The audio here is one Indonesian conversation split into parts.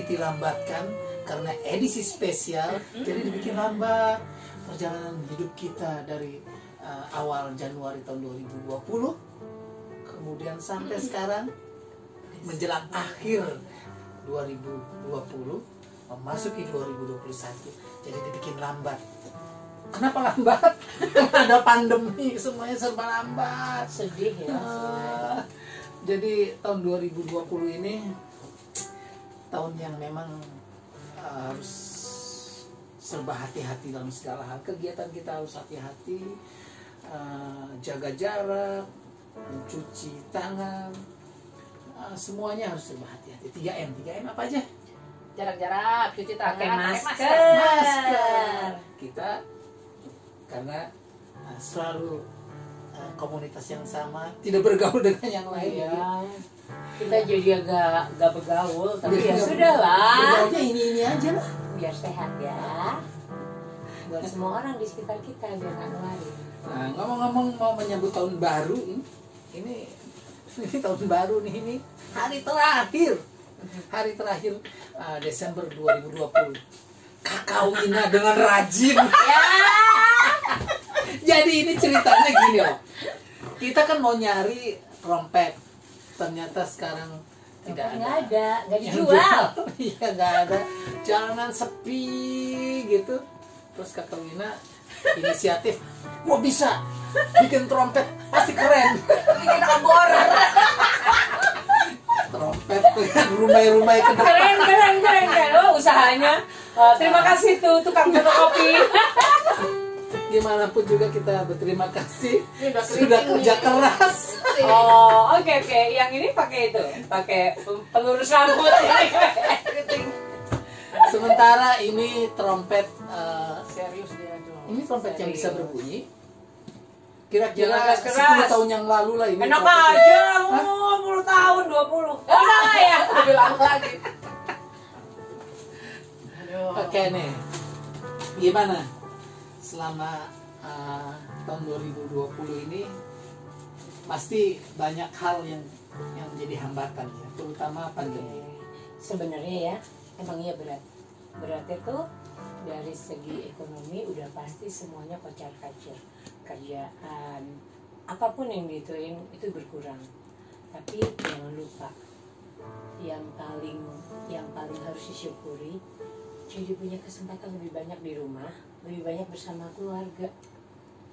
dilambatkan karena edisi spesial, jadi dibikin lambat perjalanan hidup kita dari awal Januari tahun 2020 kemudian sampai sekarang menjelang akhir 2020 memasuki 2021, jadi dibikin lambat. Kenapa lambat? Ada pandemi, semuanya serba lambat. Sedih ya. Jadi tahun 2020 ini tahun yang memang harus serba hati-hati dalam segala hal. Kegiatan kita harus hati-hati, jaga jarak, mencuci tangan, semuanya harus serba hati-hati. 3M apa aja? Jarak-jarak, cuci tangan, pakai masker. Kita karena selalu komunitas yang sama, tidak bergaul dengan yang lain. Iya. Kita jadi agak bergaul, tapi ya sudah lah. Bergaulnya ini aja lah. Biar sehat ya. Buat semua orang di sekitar kita biar nggak nularin. Nah, ngomong-ngomong mau menyambut tahun baru ini tahun baru nih, ini hari terakhir Desember 2020. Kakak Wina dengan rajin. Ya. Jadi ini ceritanya gini loh. Kita kan mau nyari trompet, ternyata sekarang tidak ada. Nggak dijual. Iya, nggak ada. Jalanan sepi gitu. Terus Kakak Wina inisiatif, wah bisa bikin trompet, pasti keren. Bikin obor. Trompet dengan rumai-rumai ke depan. Keren. Oh, usahanya. Terima kasih tuh tukang fotokopi. Gimana pun juga kita berterima kasih sudah kerja keras. Oh, oke. Yang ini pakai pelurus rambut. Sementara ini trompet Serius dia tuh. ini trompet yang bisa berbunyi. Kira-kira Keras. 10 tahun yang lalu lah ini. Enak trompet aja, Hah? 10 tahun, 20. Oh, salah ya? Lebih lama lagi. Oke nih, gimana selama tahun 2020 ini pasti banyak hal yang menjadi hambatan ya, terutama pandemi. Sebenarnya ya, emang iya berat. Berat itu dari segi ekonomi udah pasti semuanya kocar-kacir. Kerjaan, apapun yang dituin itu berkurang. Tapi jangan lupa, yang paling harus disyukuri, jadi punya kesempatan lebih banyak di rumah, lebih banyak bersama keluarga.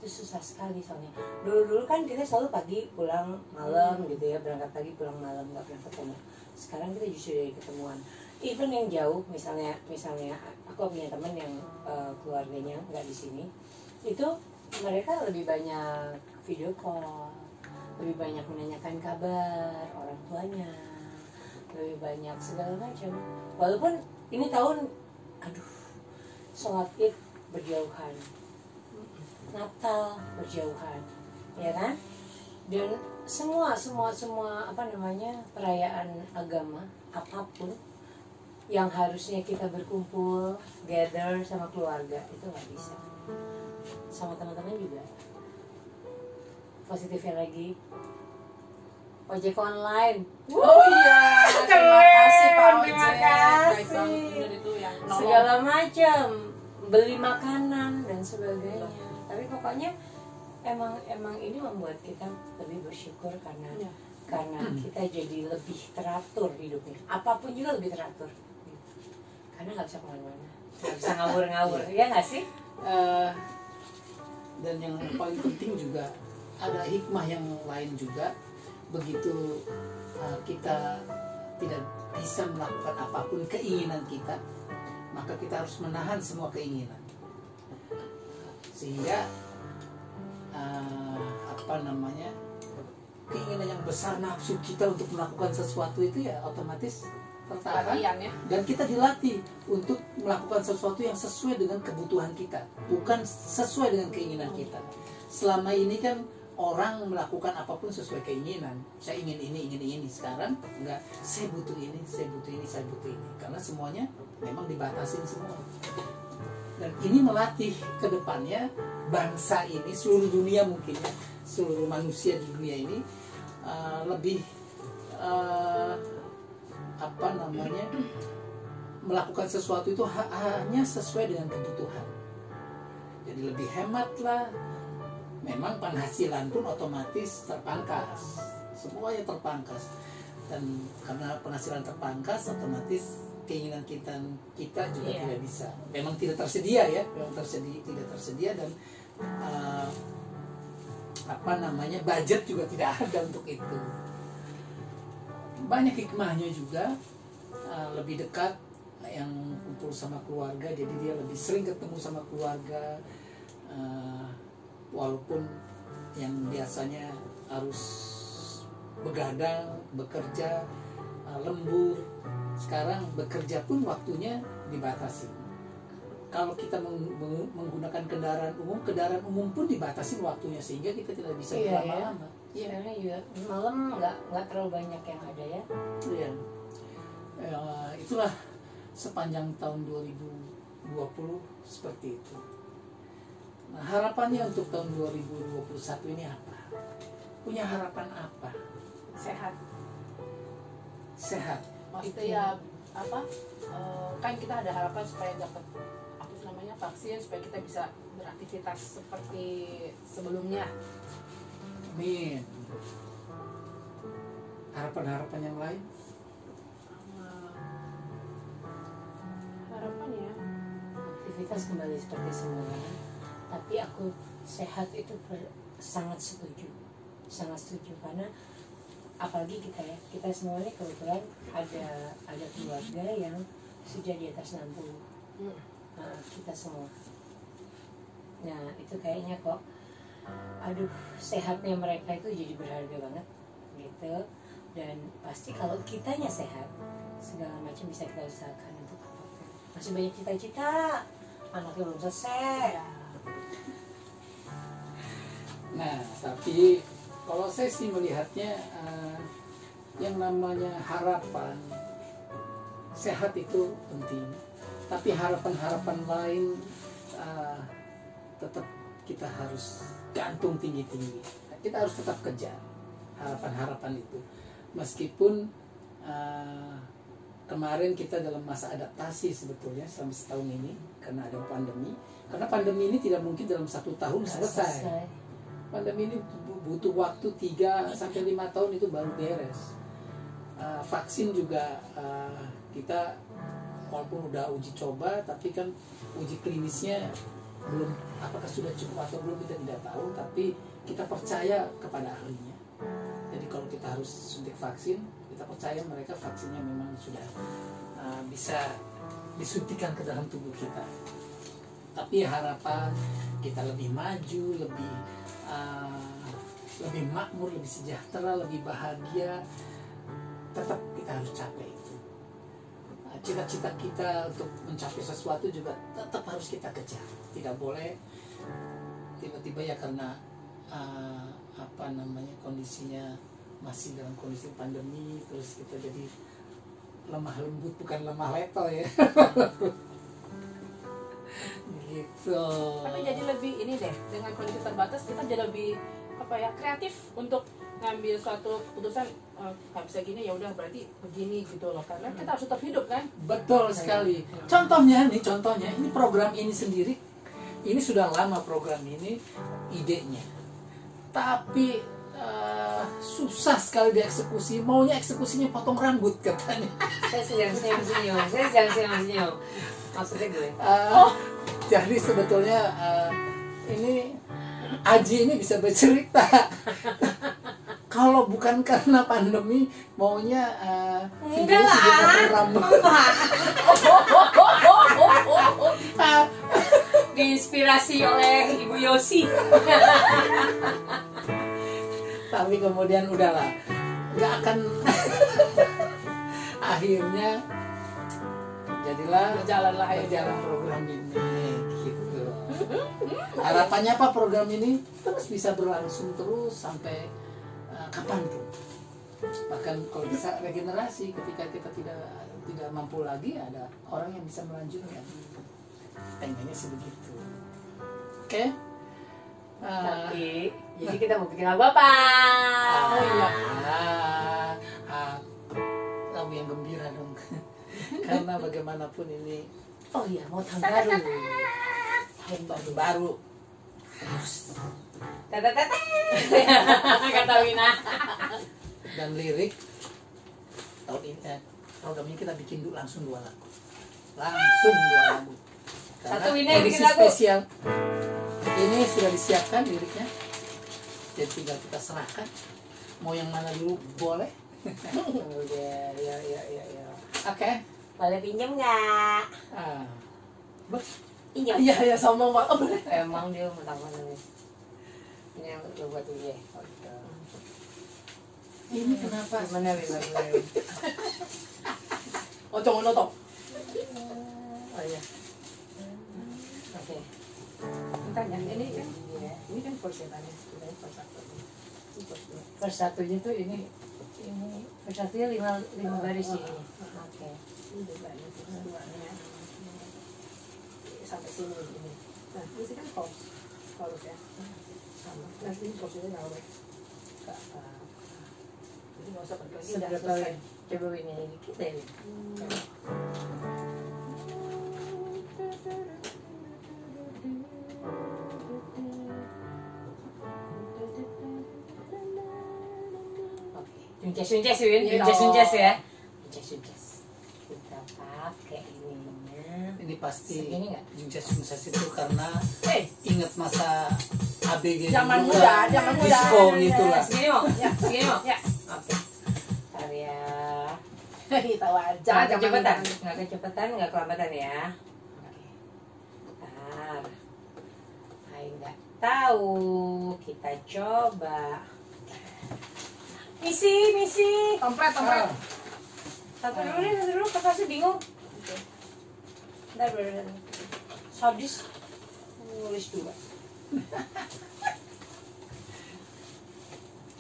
Itu susah sekali soalnya. Dulu kan kita selalu pagi pulang malam gitu ya, berangkat pagi pulang malam, nggak pernah ketemu. Sekarang kita justru dari ketemuan. Even yang jauh, misalnya aku punya teman yang keluarganya nggak di sini, itu mereka lebih banyak video call, lebih banyak menanyakan kabar orang tuanya, lebih banyak segala macam. Walaupun ini tahun, sholat Id berjauhan, Natal berjauhan, ya kan? Dan semua perayaan agama apapun yang harusnya kita berkumpul, gather sama keluarga itu nggak bisa. Sama teman-teman juga. Positifnya lagi, ojek online. Oh iya, terima kasih Pak Ojek. Terima Baik kasih. banget itu yang nolong. Segala macam, beli makanan dan sebagainya. Tapi pokoknya emang ini membuat kita lebih bersyukur karena kita jadi lebih teratur hidupnya. Apapun juga lebih teratur. Karena nggak bisa kemana-mana, nggak bisa ngawur-ngawur, ya nggak sih? Dan yang paling penting juga ada hikmah yang lain juga. Begitu kita tidak bisa melakukan apapun keinginan kita, maka kita harus menahan semua keinginan, sehingga keinginan yang besar, nafsu kita untuk melakukan sesuatu itu ya otomatis tertahan, dan kita dilatih untuk melakukan sesuatu yang sesuai dengan kebutuhan kita, bukan sesuai dengan keinginan kita. Selama ini kan orang melakukan apapun sesuai keinginan. Saya ingin ini. Sekarang enggak, saya butuh ini, karena semuanya memang dibatasin semua. Dan ini melatih ke depannya bangsa ini, seluruh dunia mungkin ya, seluruh manusia di dunia ini lebih melakukan sesuatu itu hanya sesuai dengan kebutuhan. Jadi lebih hemat lah. Memang penghasilan pun otomatis terpangkas, semuanya terpangkas. Dan karena penghasilan terpangkas, otomatis keinginan kita juga tidak bisa. Memang tidak tersedia ya, tidak tersedia dan budget juga tidak ada untuk itu. Banyak hikmahnya juga, lebih dekat yang kumpul sama keluarga, jadi dia lebih sering ketemu sama keluarga, walaupun yang biasanya harus begadang, bekerja, lembur, sekarang bekerja pun waktunya dibatasi. Kalau kita menggunakan kendaraan umum pun dibatasi waktunya, sehingga kita tidak bisa berlama-lama. Sekarang juga malam nggak terlalu banyak yang ada ya. Iya. Itulah sepanjang tahun 2020 seperti itu. Nah, harapannya untuk tahun 2021 ini apa? Punya harapan apa? Sehat. Sehat. Maksudnya ya apa? Kan kita ada harapan supaya dapat vaksin supaya kita bisa beraktivitas seperti sebelumnya. Amin. Harapan-harapan yang lain? Harapannya aktivitas kembali seperti semula. Tapi aku sehat itu sangat setuju karena apalagi kita semua ini kebetulan ada keluarga yang sudah di atas 60. Kita semua. Nah itu kayaknya kok, aduh, sehatnya mereka itu jadi berharga banget gitu. Dan pasti kalau kitanya sehat, segala macam bisa kita usahakan untuk apapun. Masih banyak cita-cita, anaknya belum selesai. Nah, tapi kalau saya sih melihatnya yang namanya harapan sehat itu penting. Tapi harapan-harapan lain tetap kita harus gantung tinggi-tinggi. Kita harus tetap kejar harapan-harapan itu. Meskipun kemarin kita dalam masa adaptasi sebetulnya selama setahun ini karena ada pandemi. Karena pandemi ini tidak mungkin dalam 1 tahun selesai. Pandemi ini butuh waktu 3-5 tahun itu baru beres. Vaksin juga kita walaupun udah uji coba, tapi kan uji klinisnya belum, apakah sudah cukup atau belum kita tidak tahu, tapi kita percaya kepada ahlinya. Jadi kalau kita harus suntik vaksin, kita percaya mereka vaksinnya memang sudah bisa disuntikan ke dalam tubuh kita. Tapi harapan kita lebih maju, lebih makmur, lebih sejahtera, lebih bahagia, tetap kita harus capai. Cita-cita kita untuk mencapai sesuatu juga tetap harus kita kejar. Tidak boleh tiba-tiba ya karena kondisinya masih dalam kondisi pandemi terus kita jadi lemah lembut, bukan lemah leto ya. Gitu. Tapi jadi lebih ini deh, dengan kondisi terbatas kita jadi lebih kreatif untuk ngambil suatu keputusan. Nggak bisa gini, ya udah berarti begini gitu loh, karena kita harus tetap hidup kan. Betul sekali. Contohnya ini program ini sendiri, ini sudah lama program ini idenya, tapi susah sekali dieksekusi. Maunya eksekusinya potong rambut katanya. Saya sedang senyum. Maksudnya gue. Jadi sebetulnya ini Aji ini bisa bercerita. Kalau bukan karena pandemi, maunya video sudah potong rambut. Diinspirasi oleh Ibu Yosi. Tapi kemudian udahlah, nggak akan. Akhirnya jadilah berjalan program ini gitu. Harapannya apa program ini terus bisa berlangsung terus sampai kapanpun. Bahkan kalau bisa regenerasi ketika kita tidak mampu lagi, ada orang yang bisa melanjutkan. Pengennya sebegitu. Oke? Tapi jadi kita mau bikin lagu apa? Oh iya. tamu yang gembira dong. Karena bagaimanapun ini, oh iya, mau tahun baru. Tahun baru. Tete kata Wina. Dan lirik tahun ini, program ini kita bikin dulu langsung 2 lagu. Langsung 2 lagu. Karena satu Wina yang edisi bikin lagu spesial. Ini sudah disiapkan liriknya. Jadi tinggal kita serahkan. Mau yang mana dulu boleh. Ya. Oke. Boleh pinjam nggak? Pinjam. Iya sombong Pak. Oh, boleh. Emang dia mentang-mentang nulis. Ini yang lu buat dia. Ini kenapa? Gimana Wina? Oh, jangan nonton. Oh iya. Oke. Tanya, ini kan persetannya. Vers satunya tuh ini vers satunya 5 baris ini. Oke. Sampai sini ini. Nah, ini kan chorus ya. Sama. Nanti ini chorusnya nggak boleh. Jadi nggak usah pergi. Udah Seberapa selesai. coba ini dikit deh. Suncas Win, suncas ya. Suncas. Kita pakai ininya. Ini pasti segini nggak? sukses itu karena ingat masa ABG Zaman dulu muda, kan, zaman muda. disco gitu lah. Segini mau? Ya. Segini mau? Ya. Oke. Ntar ya. Tahu aja. Nggak kecepatan, nggak kelambatan ya. Oke. Ntar. Ayo nggak tahu, kita coba. Misi. Tompret. Satu dulu, pasti bingung. Ntar baru sadis nulis 2.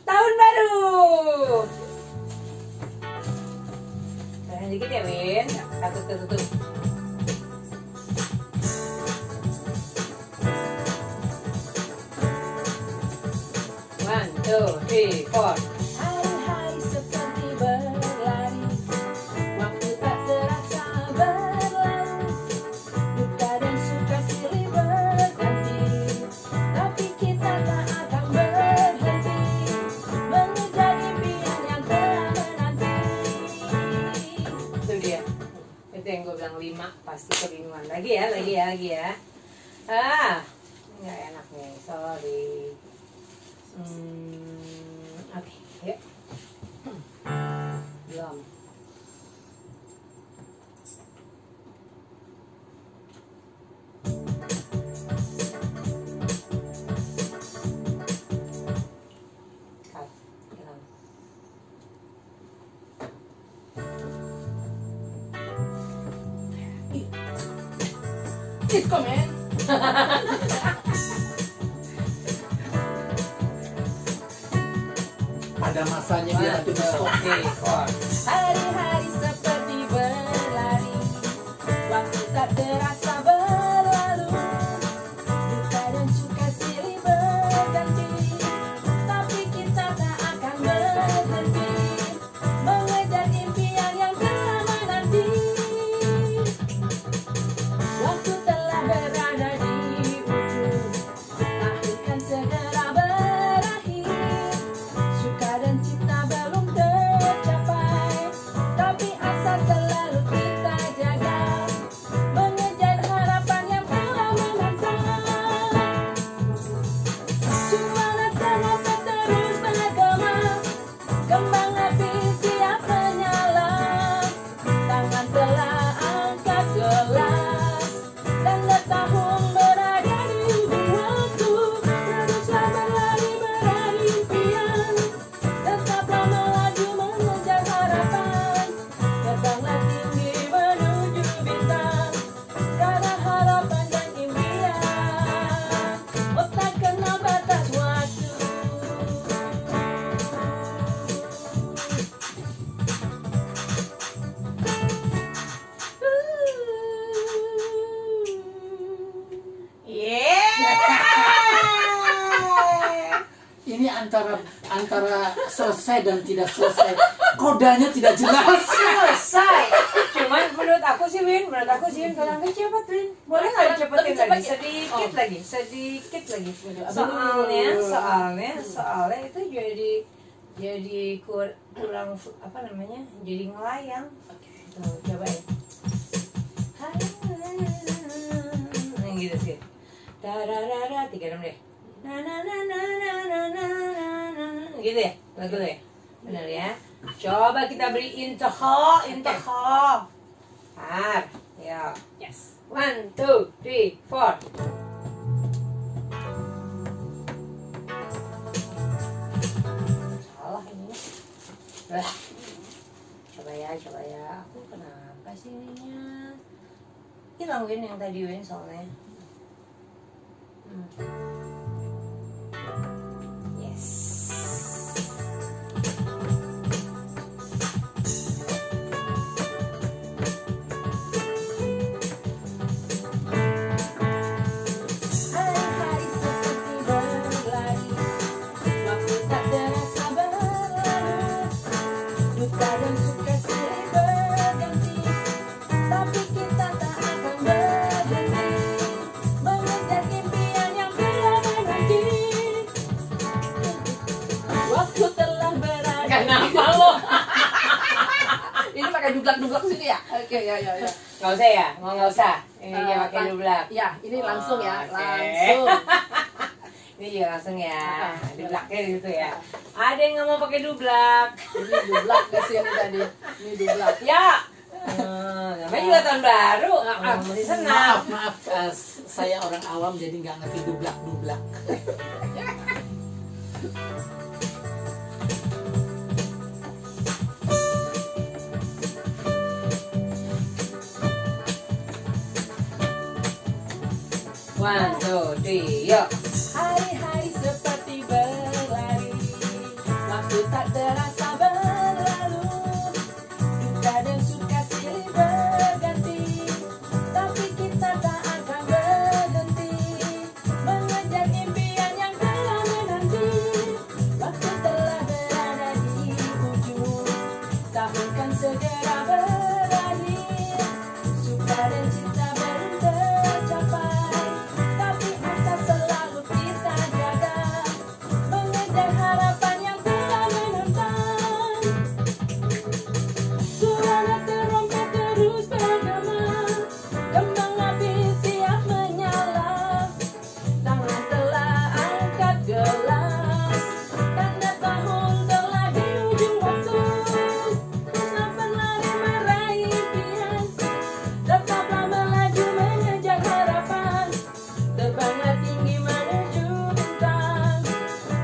Tahun baru. Tahan dikit ya Win. Tutup. 1, 2, 3, 4. Hari-hari seperti berlari, waktu tak terasa berlalu, duka dan suka silih berganti, tapi kita tak akan berhenti mengejar impian yang telah menanti. Itu dia, itu yang gue bilang 5 pasti kebingungan. Lagi ya. Nggak enak nih, sorry. Oke, yuk. Belum. Disco man. Pada masanya dia nanti disco. Hari-hari seperti berlari, waktu tak terasa berlalu, duka dan suka silih berganti, tapi kita tak akan berhenti mengejar impian yang telah menanti. Waktu telah berada di ujung, tahun kan segera berakhir. Suka dan cinta belum tercapai, tapi asa selalu kita jaga, mengejar harapan yang telah menantang. Suara tenaga terus bergema, kembang api siap menyala, tangan telah angkat gelas, tanda tahun berada di ujung waktu. Teruslah berlari meraih impian, tetaplah melaju mengejar harapan, terbanglah tinggi menuju bintang, karena harapan dan impian, oh tak kenal batas waktu. Ini antara selesai dan tidak selesai. kodanya tidak jelas. Selesai. Cuman menurut aku sih Win kalau nggak cepat Win. Boleh nggak cepetin lagi? Sedikit lagi. Soalnya itu jadi kurang apa namanya? Jadi ngelayang. Tuh, coba ya. Yang gitu sih. Tararara 36 deh. Gitu ya? Lagu ya? Benar ya? Coba kita beri intoh. Ya. Yes. 1, 2, 3, 4. Salah ini. Coba ya. Aku kenapa sih ininya? Hilang Win yang tadi Win soalnya. Yes. Hari-hari seperti berlari, waktu tak terasa berlalu, duka dan suka silih berganti, tapi kita tak akan berhenti mengejar impian yang tiada berhenti. Waktu telah berada. Kenapa lo? Ini pakai dublak sini ya? Oke, ya. Nggak usah ya? Nggak usah? Ini dia pakai dublak. Ya, ini langsung ya, Oke. langsung. Ini juga langsung ya, dublaknya gitu ya. Ada yang nggak mau pakai dublak? Ini dublak di sini tadi. Ini dublak. Ya. Namanya juga tahun baru. Masih senang. Maaf, saya orang awam jadi nggak ngerti dublak. 1, 2, 3, yuk. Hari-hari seperti berlari, waktu tak terasa berlalu, duka dan suka silih berganti, tapi kita tak akan berhenti mengejar impian yang telah menanti. Waktu telah berada di ujung, tahun kan segera berakhir, suka dan cinta belum tercapai, tapi asa selalu kita jaga, mengejar harapan yang telah menentang. Suara terompet terus bergema, kembang api siap menyala, tangan telah angkat gelas, tanda tahun telah di ujung waktu. Teruslah berlari meraih impian, tetaplah melaju mengejar harapan, terbanglah tinggi menuju bintang,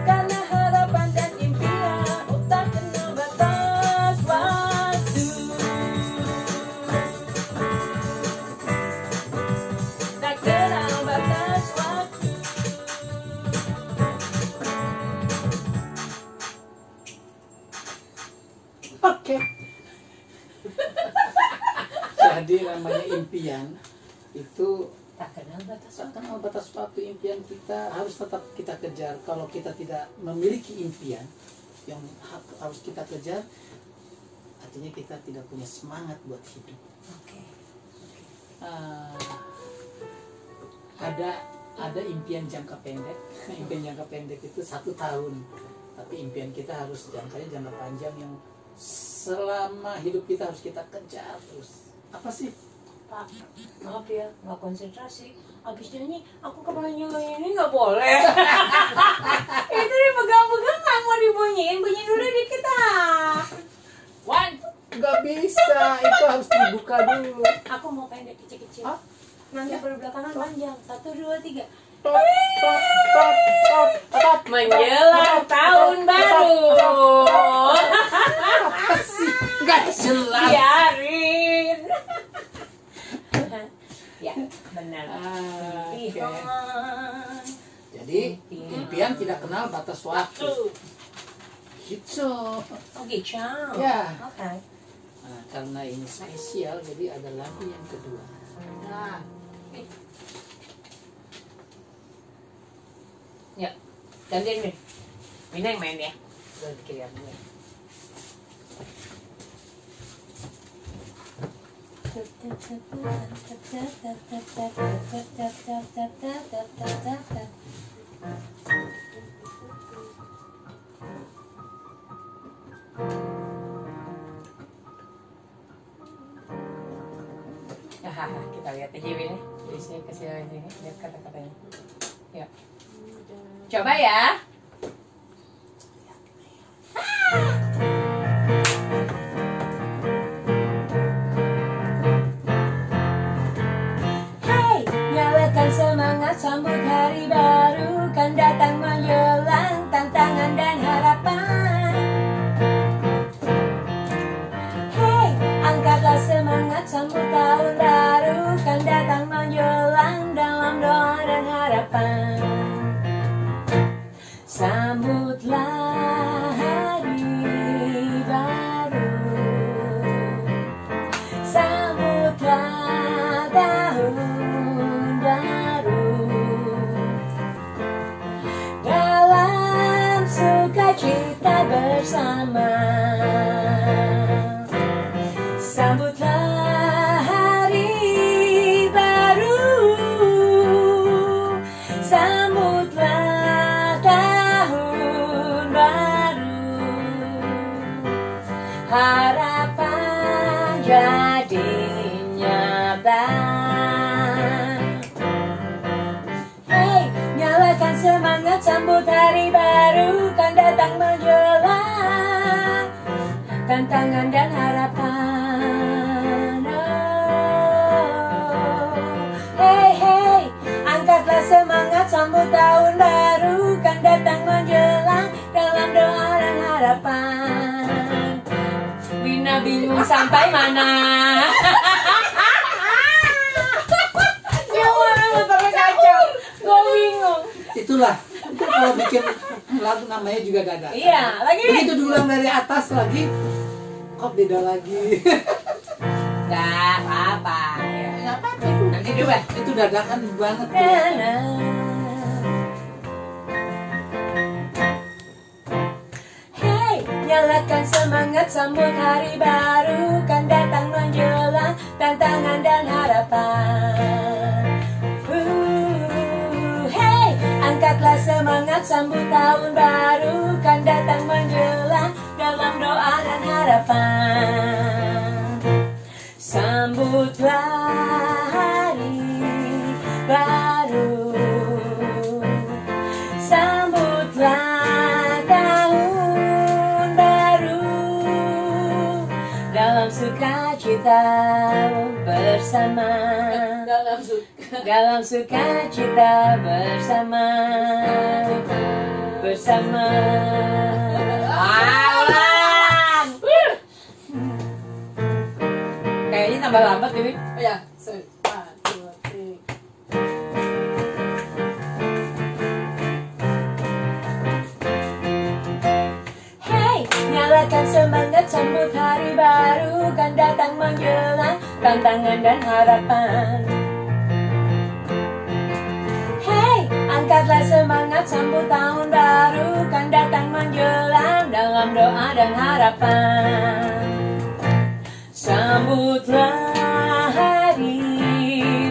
karena harapan dan impian tak kenal batas waktu. Tak kenal batas waktu. Oke. Jadi namanya impian itu Tak kenal batas waktu. karena batas waktu. Impian kita harus tetap kita kejar. Kalau kita tidak memiliki impian yang harus kita kejar, artinya kita tidak punya semangat buat hidup. Oke. Ah, ada impian jangka pendek. Impian jangka pendek itu 1 tahun, tapi impian kita harus jangkanya jangka panjang yang selama hidup kita harus kita kejar terus. Apa sih? Pak, maaf ya, nggak konsentrasi. Abis nyanyi, aku kepanjangan ini nggak boleh. Itu dipegang-pegang nggak mau dibunyiin, bunyi dulu dikit ah. One. Nggak bisa, itu harus dibuka dulu. Aku mau pendek kecil-kecil. Hah? Nanti berbelakangan panjang. 1, 2, 3. Top, top, top, top, top. Menjelang tahun baru. Apa sih? Nggak jelas. Biarin. Ya, benar. Oke. Impian. Jadi impian tidak kenal batas waktu. Gitu. Oh gitu. Ya. Oke. Nah, karena ini spesial, jadi ada lagu yang kedua. Nah, Ya, gantian Min. Mina yang main ya. Gue bikin ya. Kita lihat aja ini. Di sini kasih ini, lihat kata-katanya. Yuk. Coba ya. Hey, nyalakan semangat sambut hari baru, kan datang menjelang tantangan dan harapan. Hey, angkatlah semangat sambut tahun baru, kan datang menjelang dalam doa dan harapan. Sambutlah hari baru, sambutlah tahun baru, dalam sukacita bersama. Sambutlah hari baru, sambutlah tahun baru, harapan jadi nyata. Hey, nyalakan semangat sambut hari baru, kan datang menjelang tantangan dan harapan. Angkatlah semangat sambut tahun baru, kan datang menjelang dalam doa dan harapan. Bina bingung sampai mana? Yang mana motornya kacau? Gue bingung. Itulah, itu kalau bikin lagu namanya juga dada. Iya, lagi. Begitu diulang dari atas lagi, kok beda lagi. Gak apa-apa ya. Gak apa-apa itu. Nanti coba. Itu dadakan banget. Hey, nyalakan semangat sambut hari baru, kan datang menjelang tantangan dan harapan. Hey, angkatlah semangat sambut tahun baru, kan datang menjelang dalam doa dan harapan. Sambutlah hari baru, sambutlah tahun baru, dalam sukacita bersama, dalam sukacita bersama, bersama. Kayaknya tambah lambat ini. Oh ya, sorry. 1, 2, 3. Hey, nyalakan semangat sambut hari baru, kan datang menjelang tantangan dan harapan. Hey, angkatlah semangat sambut tahun baru, kan datang menjelang dalam doa dan harapan. Sambutlah hari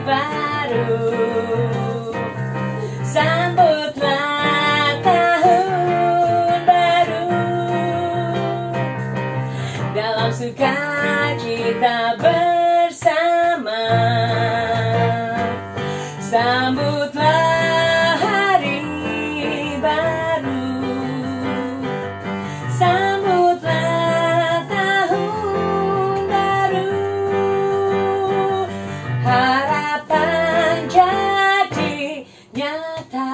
baru, sambutlah tahun baru, dalam sukacita bersama. Sambutlah hari baru, sambutlah tahun baru, harapan jadi nyata.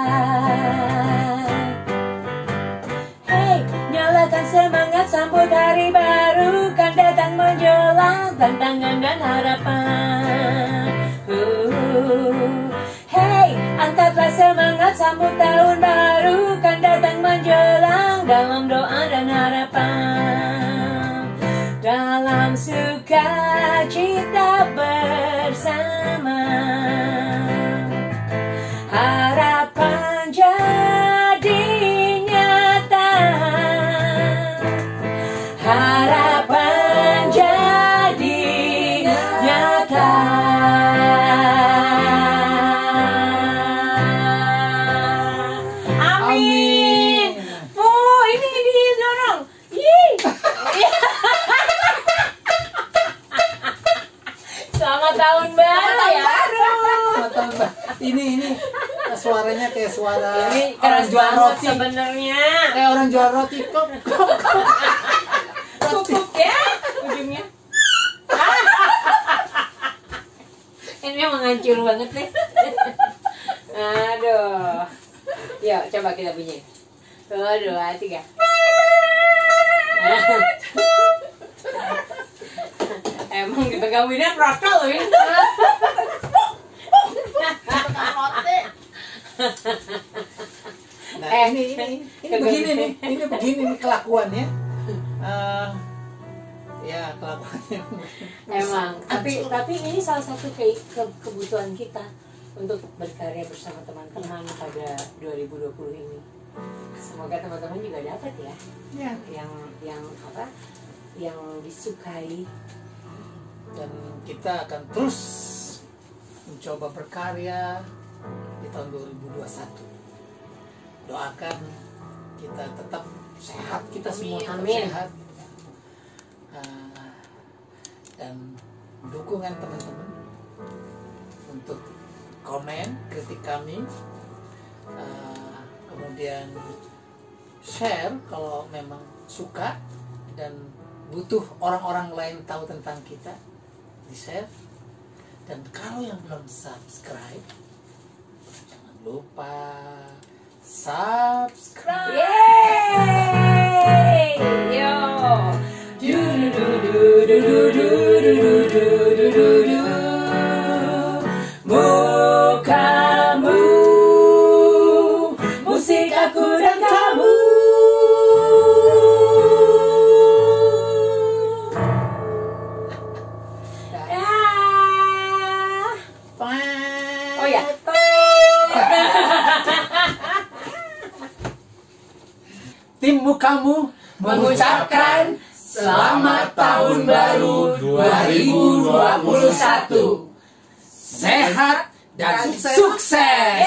Hey, nyalakan semangat sambut hari baru, kan datang menjelang tantangan dan harapan. Hey, angkatlah semangat sambut tahun baru, kan datang menjelang dalam doa dan harapan. Dalam sukacita bersama, harapan jadi nyata, harapan jadi nyata. tahun baru ya. Selamat tahun baru. Ini suaranya kayak suara Ini orang jual roti. Sebenarnya. Kayak orang jual roti kok. Cukup ya ujungnya. Ini emang hancur banget deh. Aduh. Yuk coba kita bunyi. 1, 2, 3. Emang dipeganginnya protol loh ini. Nah, ini begini nih, ini begini nih kelakuannya. Ya kelakuannya. Emang, tapi ini salah satu kebutuhan kita untuk berkarya bersama teman-teman pada 2020 ini. Semoga teman-teman juga dapat ya, yang disukai. Dan kita akan terus mencoba berkarya di tahun 2021. Doakan kita tetap sehat, kita semua tetap sehat. Dan dukungan teman-teman untuk komen, kritik kami, kemudian share kalau memang suka dan butuh orang-orang lain tahu tentang kita, di share. Dan kalau yang belum subscribe, jangan lupa subscribe. Yeay! Yo! Mukamu, musik aku dan kamu. Oh ya. Tim Mukamu mengucapkan selamat tahun baru 2021. Sehat dan sukses.